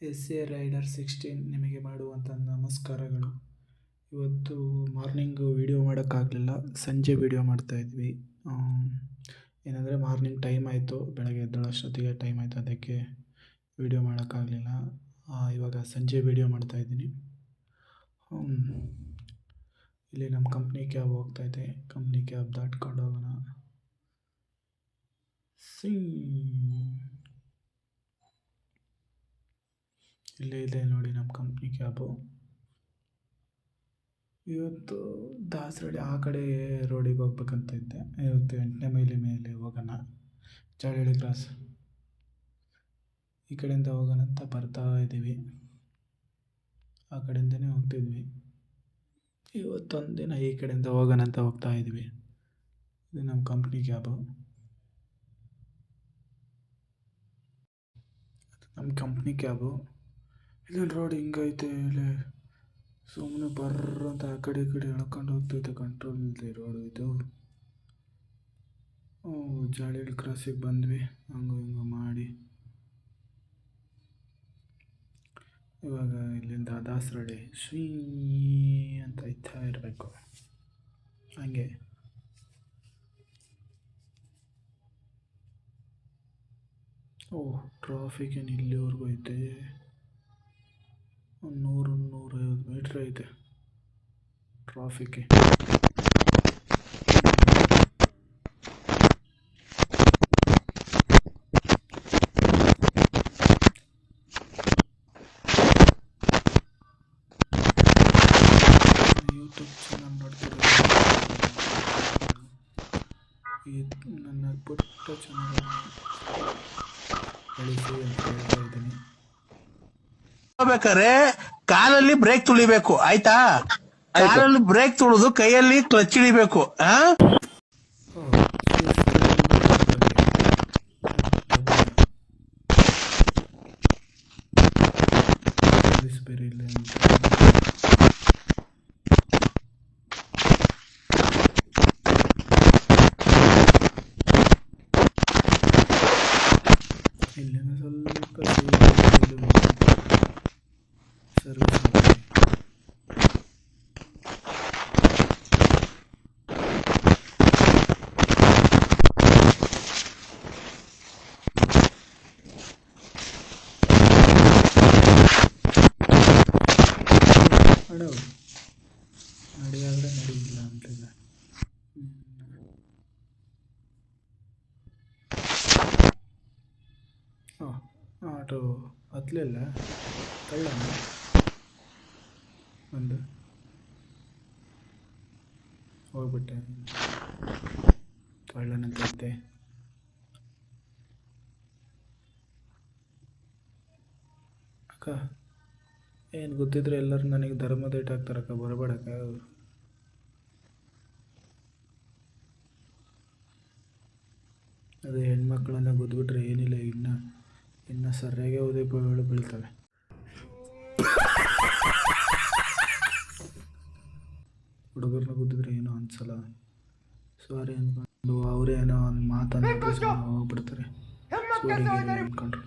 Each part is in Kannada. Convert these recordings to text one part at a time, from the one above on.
ಎಸ್.ಎ ರೈಡರ್ 16 ನಿಮಗೆ ಮಾಡುವಂಥ ನಮಸ್ಕಾರಗಳು. ಇವತ್ತು ಮಾರ್ನಿಂಗು ವೀಡಿಯೋ ಮಾಡೋಕ್ಕಾಗಲಿಲ್ಲ, ಸಂಜೆ ವೀಡಿಯೋ ಮಾಡ್ತಾಯಿದ್ವಿ. ಏನಂದರೆ ಮಾರ್ನಿಂಗ್ ಟೈಮ್ ಆಯಿತು, ಬೆಳಗ್ಗೆ ಎದ್ದೇಳೋಷ್ಟೊತ್ತಿಗೆ ಟೈಮ್ ಆಯಿತು, ಅದಕ್ಕೆ ವೀಡಿಯೋ ಮಾಡೋಕ್ಕಾಗಲಿಲ್ಲ. ಇವಾಗ ಸಂಜೆ ವೀಡಿಯೋ ಮಾಡ್ತಾಯಿದ್ದೀನಿ. ಇಲ್ಲಿ ನಮ್ಮ ಕಂಪ್ನಿ ಕ್ಯಾಬ್ ಹೋಗ್ತಾಯಿದೆ, ಕಂಪ್ನಿ ಕ್ಯಾಬ್ ದಾಟ್ಕೊಂಡು ಹೋಗೋಣ. ಇಲ್ಲೇ ಇದೆ ನೋಡಿ ನಮ್ಮ ಕಂಪ್ನಿ ಕ್ಯಾಬು. ಇವತ್ತು ದಾಸರಳ್ಳಿ ಆ ಕಡೆ ರೋಡಿಗೆ ಹೋಗ್ಬೇಕಂತ ಇದ್ದೆ. ಇವತ್ತು 8ನೇ ಮೈಲಿ ಮೇಲೆ ಹೋಗೋಣ, ಜಾಳಹಳ್ಳಿ ಕ್ರಾಸ್ ಈ ಕಡೆಯಿಂದ ಹೋಗೋಣ ಅಂತ ಬರ್ತಾ ಇದ್ದೀವಿ. ಆ ಕಡೆಯಿಂದನೇ ಹೋಗ್ತಿದ್ವಿ. ಇವತ್ತೊಂದು ದಿನ ಈ ಕಡೆಯಿಂದ ಹೋಗೋಣ ಅಂತ ಹೋಗ್ತಾ ಇದ್ವಿ. ಇದು ನಮ್ಮ ಕಂಪ್ನಿ ಕ್ಯಾಬು. ನಮ್ಮ ಕಂಪ್ನಿ ಕ್ಯಾಬು ಇಲ್ಲಿ ರೋಡ್ ಹಿಂಗೈತೆ, ಇಲ್ಲಿ ಸುಮ್ಮನೆ ಬರ್ರ ಅಂತ ಆ ಕಡೆ ಈ ಕಡೆ ಎಳ್ಕೊಂಡು ಹೋಗ್ತೈತೆ, ಕಂಟ್ರೋಲ್ ಇಲ್ಲದೆ ರೋಡು ಇದು. ಜಾಳಹಳ್ಳಿ ಕ್ರಾಸಿಗೆ ಬಂದ್ವಿ, ಹಂಗೆ ಹಿಂಗೆ ಮಾಡಿ ಇವಾಗ ಇಲ್ಲಿಂದ ದಾಸರಳ್ಳಿ ಶ್ರೀ ಅಂತ ಇತ್ತಾ ಇರಬೇಕು. ಹಂಗೆ ಟ್ರಾಫಿಕ್ ಏನು ಇಲ್ಲಿವರೆಗೂ ಐತೆ, 100-150 ಮೀಟ್ರ್ ಐತೆ ಟ್ರಾಫಿಕ್ಕೆ. ಯೂಟ್ಯೂಬ್ ಚಾನಲ್ ನೋಡ್ತಿರೋ ನನ್ನ ಪುಟ್ಟ ಚಾನಲ್ ಬೆಳೆಸಿ ಅಂತ ಹೇಳ್ತಾ ಇದ್ದೀನಿ. ಬೇಕಾದ್ರೆ ಕಾಲಲ್ಲಿ ಬ್ರೇಕ್ ತುಳಿಬೇಕು, ಆಯ್ತಾ? ಕಾಲಲ್ಲಿ ಬ್ರೇಕ್ ತುಳಿದು ಕೈಯಲ್ಲಿ ಕ್ಲಚ್ ಹಿಡಿಬೇಕು. ಬೇರೆ ಇಲ್ಲ ಇಲ್ಲಿಂದ ಸ್ವಲ್ಪ ಸರ್ವಿಸ್ ನಡಿಯಾದ್ರೆ ನಡಿಯಿಲ್ಲ ಅಂತಿಲ್ಲ. ಆಟೋ ಹತ್ತಲಿಲ್ಲ, ಕಳ್ಳನ ಒಂದು ಹೋಗ್ಬಿಟ್ಟೆ, ಕಳ್ಳನಂತೆ. ಅಕ್ಕ ಏನು ಗೊತ್ತಿದ್ರೆ ಎಲ್ಲರೂ ನನಗೆ ಧರ್ಮದ ಏಟ್ ಹಾಕ್ತಾರಕ್ಕ, ಬರಬೇಡಕ್ಕ. ಅದು ಹೆಣ್ಮಕ್ಳನ್ನ ಗುದ್ಬಿಟ್ರೆ ಏನಿಲ್ಲ, ಇನ್ನು ಸರಿಯಾಗಿ ಉದಯಗಳು ಬೀಳ್ತವೆ. ಹುಡುಗರನ್ನ ಗುದ್ದಿದ್ರೆ ಏನೋ ಅನ್ಸಲ್ಲ, ಸಾರಿ ಅಂದ್ಕೊಂಡು ಅವರೇನೋ ಒಂದು ಮಾತಂದ್ರೆ ಹೋಗ್ಬಿಡ್ತಾರೆ, ಸಾರಿಗೆ ಅಂದ್ಕೊಂಡ್ರು.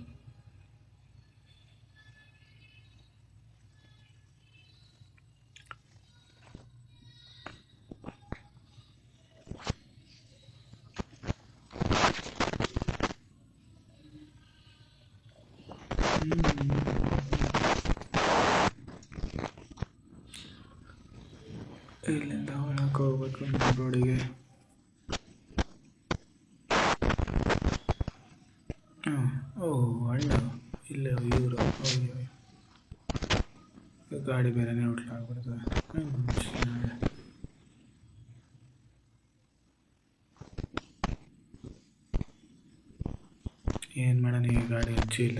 ಇಲ್ಲಿಂದ ಒಳಕ್ಕೆ ಹೋಗ್ಬೇಕು ರೋಡಿಗೆ. ಅಣ್ಣ ಇಲ್ಲೇ ಇವರು ಗಾಡಿ ಬೇರೆನೇ ಹುಟ್ಲಾಗ್ಬಿಡ್ತದೆ. ಏನು ಮಾಡೋಣ, ಈ ಗಾಡಿ ಹಚ್ಚಿ ಇಲ್ಲ.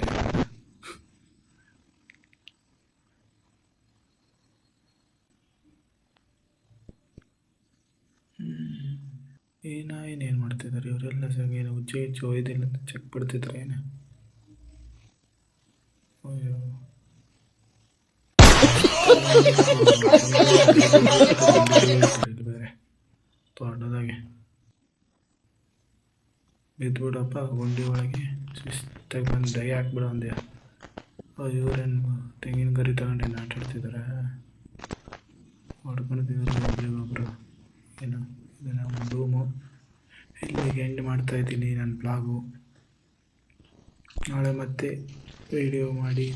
ಏನೇನು ಮಾಡ್ತಿದ್ದಾರೆ ಇವರೆಲ್ಲ, ಏನು ಉಜ್ಜಿ ಒಯ್ದಿಲ್ಲ ಅಂತ ಚೆಕ್ ಬಿಡ್ತಿದ್ರೆ ಏನು? ಅಯ್ಯೋ ಬೇರೆ ತೋಟದಾಗೆ ಬಿದ್ದುಬಿಡಪ್ಪ ಗುಂಡಿ ಒಳಗೆ, ಶಿಸ್ತಾಗಿ ಬಂದು ದಯ ಹಾಕ್ಬಿಡ ಅಂದೆ. ಇವರೇನು ತೆಂಗಿನ ಗರಿ ತಗೊಂಡೇನು ಆಟ ಆಡ್ತಿದ್ದಾರೆ, ಹೊಡ್ಕೊಂಡಿದ್ದಾರೆ ಒಬ್ರಿಗೊಬ್ರು. ಏನು ಇದು ನಮ್ಮ ರೂಮು. ಇಲ್ಲಿಗೆ ಎಂಡ್ ಮಾಡ್ತಾ ಇದ್ದೀನಿ ನನ್ನ ಬ್ಲಾಗು. ನಾಳೆ ಮತ್ತೆ ವಿಡಿಯೋ ಮಾಡಿ